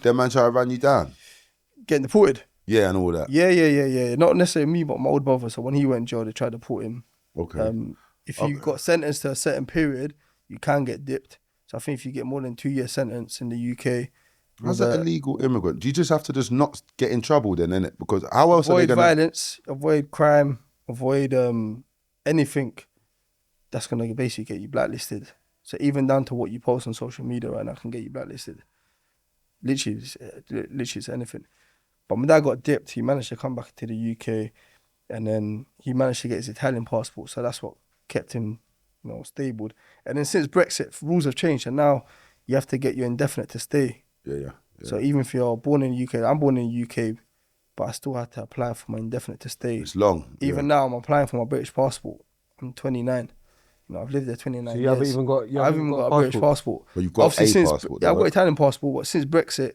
Them man try to run you down? Getting deported. Yeah, and all that. Yeah. Not necessarily me, but my old brother. So when he went in jail, they tried to deport him. Okay. If you got sentenced to a certain period, you can get dipped. So I think if you get more than 2 year sentence in the UK, as an illegal immigrant, do you just have to just not get in trouble then, innit? Because how else are they gonna... Avoid violence, avoid crime, avoid anything that's gonna basically get you blacklisted. So even down to what you post on social media right now can get you blacklisted. Literally it's anything. But my dad got dipped. He managed to come back to the UK, and then he managed to get his Italian passport. So that's what kept him, stable. And then since Brexit, rules have changed, and now you have to get your indefinite to stay. Yeah. So even if you're born in the UK, I'm born in the UK, but I still had to apply for my indefinite to stay. It's long. Even now, I'm applying for my British passport. I'm 29. I've lived there 29 years. So you haven't even got a British passport. But you've got obviously, a passport. Yeah, I've got an Italian passport, but since Brexit,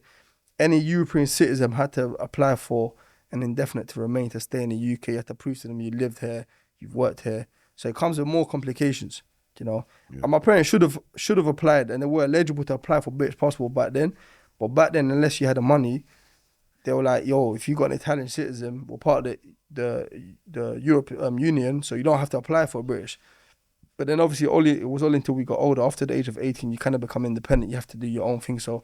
any European citizen had to apply for an indefinite to remain to stay in the UK. You have to prove to them you lived here, you've worked here. So it comes with more complications, Yeah. And my parents should have applied, and they were eligible to apply for British passport back then. But back then, unless you had the money, they were like, yo, if you got an Italian citizen, we're part of the European Union, so you don't have to apply for a British. But then obviously it was only until we got older. After the age of 18, you kind of become independent. You have to do your own thing. So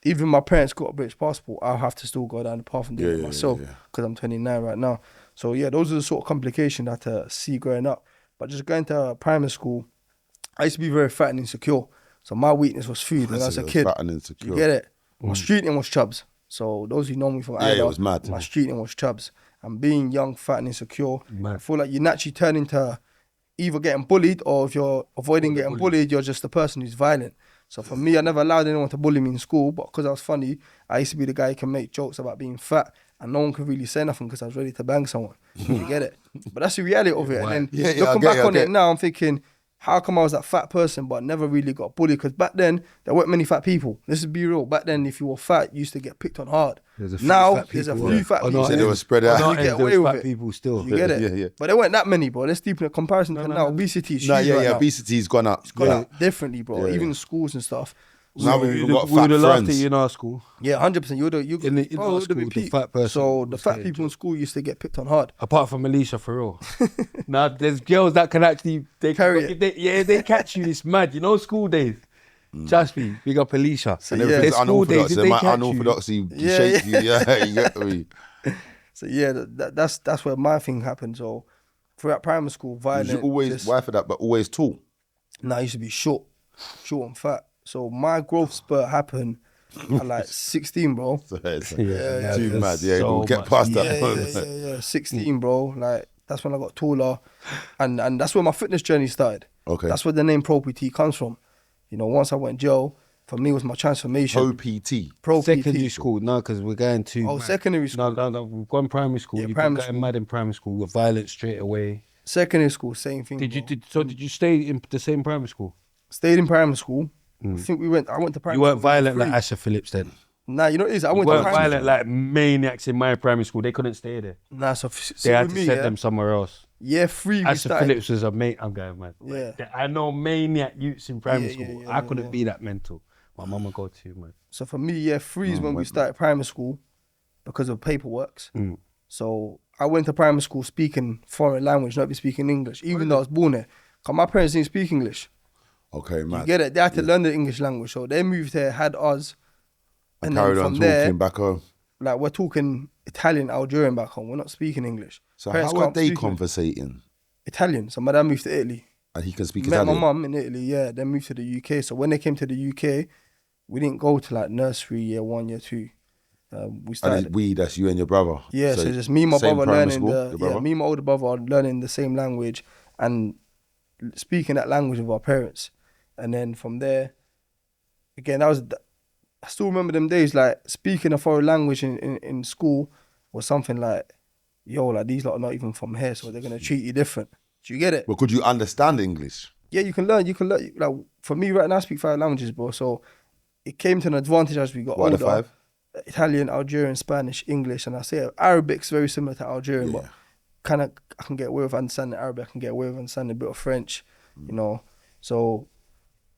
even my parents got a British passport, I'll have to still go down the path and do it myself because I'm 29 right now. So yeah, those are the sort of complications I had to see growing up. But just going to primary school, I used to be very fat and insecure. So my weakness was food when I was a kid. Fat and insecure. You get it? My street name was Chubbs. So those who know me from Ida, it was mad. My street name was Chubbs. And being young, fat and insecure, I feel like you naturally turn into either getting bullied, or if you're avoiding getting bullied, you're just the person who's violent. So for me, I never allowed anyone to bully me in school, but because I was funny, I used to be the guy who can make jokes about being fat, and no one could really say nothing because I was ready to bang someone. You get it? But that's the reality of it. And then looking back on it now, I'm thinking, how come I was that fat person but never really got bullied? Because back then, there weren't many fat people. Let's be real. Back then, if you were fat, you used to get picked on hard. There's a few fat people. So they were spread out. You get away with it. People still. You get it? Yeah. But there weren't that many, bro. Let's deep in a comparison to now. Obesity is huge right now. Obesity's gone up. It's gone up differently, bro. Even in schools and stuff. Now we've got we were fat the last friends. thing in our school. Yeah, 100%. You in our school, the fat person. So the fat people in school used to get picked on hard. Apart from Alicia, for real. Now there's girls that can actually carry it. They catch you. It's mad. School days. Trust me, big up Alicia. So everything's unorthodox. They unorthodoxy shape you. Yeah, you get me. So yeah, that's where my thing happened. So throughout primary school, violent. You always wife for that, but always tall. I used to be short and fat. So my growth spurt happened at like 16, bro. Too mad. Yeah, so we'll get past that. Yeah. 16, bro. Like that's when I got taller, and that's where my fitness journey started. Okay. That's where the name Pro PT comes from. Once I went jail, for me it was my transformation. Pro PT. Secondary school, no, because we're going to. Oh, secondary school. No, we've gone primary school. Yeah, You've primary gotten school. mad in primary school. We're violent straight away. Secondary school, same thing. Did you stay in the same primary school? Stayed in primary school. I think I went to primary school. You weren't violent like Asher Phillips then? Nah, you know what it is? I went to primary violent school. Like maniacs in my primary school. They couldn't stay there. Nah, so they had to send them somewhere else. Year 3 we Asher Phillips was a mate. I'm going mad. Yeah. I know maniac youths in primary school. I couldn't be that mental. My mum would go to, man. So for me, year 3 is when we started primary school because of paperworks. So I went to primary school speaking foreign language, not be speaking English, even though I was born there. Because my parents didn't speak English. Okay, man. You get it? They had to learn the English language. So they moved here, had us. And carried on talking back home. Like we're talking Italian, Algerian back home. We're not speaking English. So parents how are they conversating? Italian. So my dad moved to Italy. And he can speak Italian? Met my mum in Italy, yeah. Then moved to the UK. So when they came to the UK, we didn't go to like nursery, year 1, year 2. We started. And that's you and your brother? Yeah, so just me and my brother learning me and my older brother are learning the same language and speaking that language with our parents. And then from there, again, I still remember them days, like speaking a foreign language in school was something like, yo, like these lot are not even from here, so they're going to treat you different. Do you get it? Well, could you understand English? Yeah, you can learn. Like, for me right now, I speak 5 languages, bro. So it came to an advantage as we got older. What are the 5? Italian, Algerian, Spanish, English, and I say Arabic's very similar to Algerian, but kind of I can get away with understanding Arabic, I can get away with understanding a bit of French, So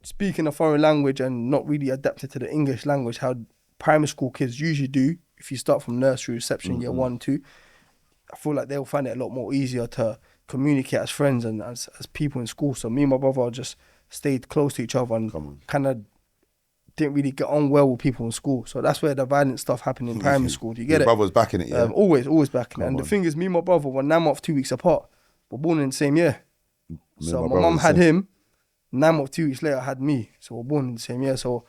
speaking a foreign language and not really adapted to the English language, how primary school kids usually do. If you start from nursery, reception, year 1, 2, I feel like they'll find it a lot more easier to communicate as friends and as people in school. So me and my brother just stayed close to each other and kind of didn't really get on well with people in school. So that's where the violent stuff happened in primary school. Do you get Your it? brother was back in it, yeah? Always back in it. And the thing is, me and my brother were 9 months, 2 weeks apart. We're born in the same year. So my mum had him. 9 months, 2 weeks later, I had me. So we're born in the same year. So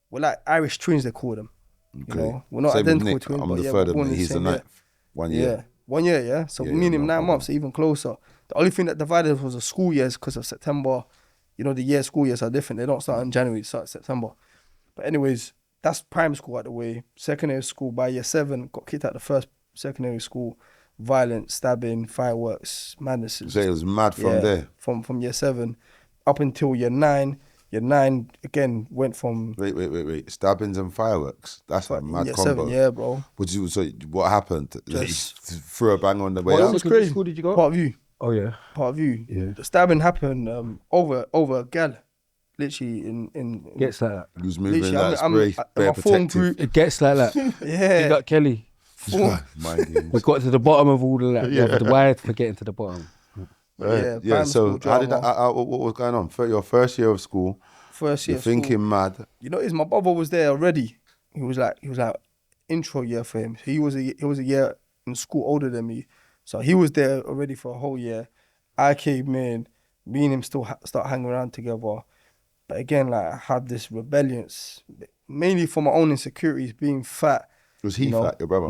we're like Irish twins, they call them. You know, we're not Same with identical Nick. twins, I'm but the yeah, third we're of born me. in the He's the same year. ninth. 1 year. Yeah, 1 year, yeah. So Yeah, me and him no 9 months, even closer. The only thing that divided us was the school years because of September. You know, the school years are different. They don't start in January, they start in September. But anyways, that's primary school out the way. Secondary school, by year 7, got kicked out the first secondary school. Violence, stabbing, fireworks, madnesses. So it was mad from there. From year 7 up until year 9. Year 9 again went from Wait. Stabbings and fireworks. That's a mad year combo. 7, yeah, bro. So what happened? Just threw a bang on the way Well, out. it was crazy. School did you go? Part View. Oh yeah. Part View. Yeah. The stabbing happened over a gal, literally in Gets like that. He was moving literally, like spray, in bare my phone protective. group. It gets like that. Yeah. You got Kelly. Mind games. We got to the bottom of all of that. Yeah. The wire for getting to the bottom. Yeah, Yeah. So primary how did school that? What was going on? Your first year of school. First year You're of school. thinking mad. You know, my brother was there already. He was like intro year for him. He was a year in school older than me, so he was there already for a whole year. I came in, me and him still start hanging around together, but again, like I had this rebellious, mainly for my own insecurities, being fat. Was he fat, your brother?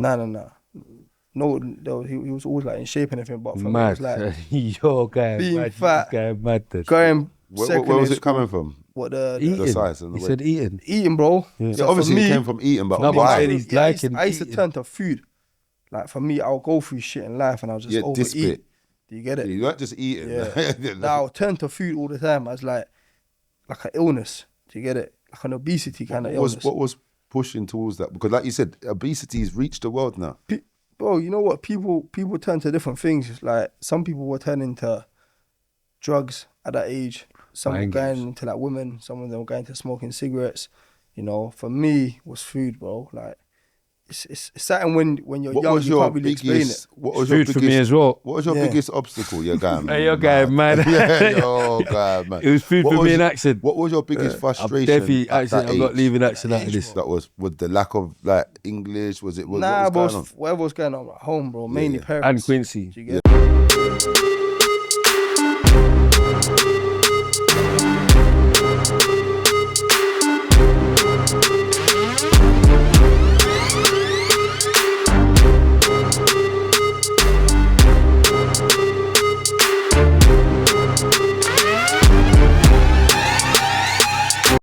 No, he was always like in shape and everything, but for me, it Mad. was like Your guy. being mad. fat, This guy mad. This. going Where secondary was it school. coming from? What Eating. The size and the He weight. said eating. eating, bro. Yeah. So obviously for it me, came from eating, but No, but why? he said he's liking I used to eating. turn to food. Like for me, I'll go through shit in life and I'll just Yeah, this overeat. bit. Do you get it? You weren't just eating. Yeah. Now I'll turn to food all the time as like an illness. Do you get it? Like an obesity kind of illness. What was pushing towards that? Because like you said, obesity's reached the world now. Bro, you know what? People turn to different things. Like some people were turning to drugs at that age. Some were Mind going games. into like women. Some of them were going to smoking cigarettes. You know, for me, it was food, bro. Like it's something when you're What young, was you your can't really explain it. biggest? What was your Food biggest? for me as well. What was your Yeah. biggest obstacle? Your guy, Hey, your guy, man. Yeah, your guy, man. It was food What for was me in your- action. What was your biggest I'm frustration? definitely at action. that I'm not age? leaving action out of age, this. That was with the lack of like English. Was it? What Nah, was bro, going on? whatever was going on at home, bro. Mainly yeah. parents. And Quincy. Do you get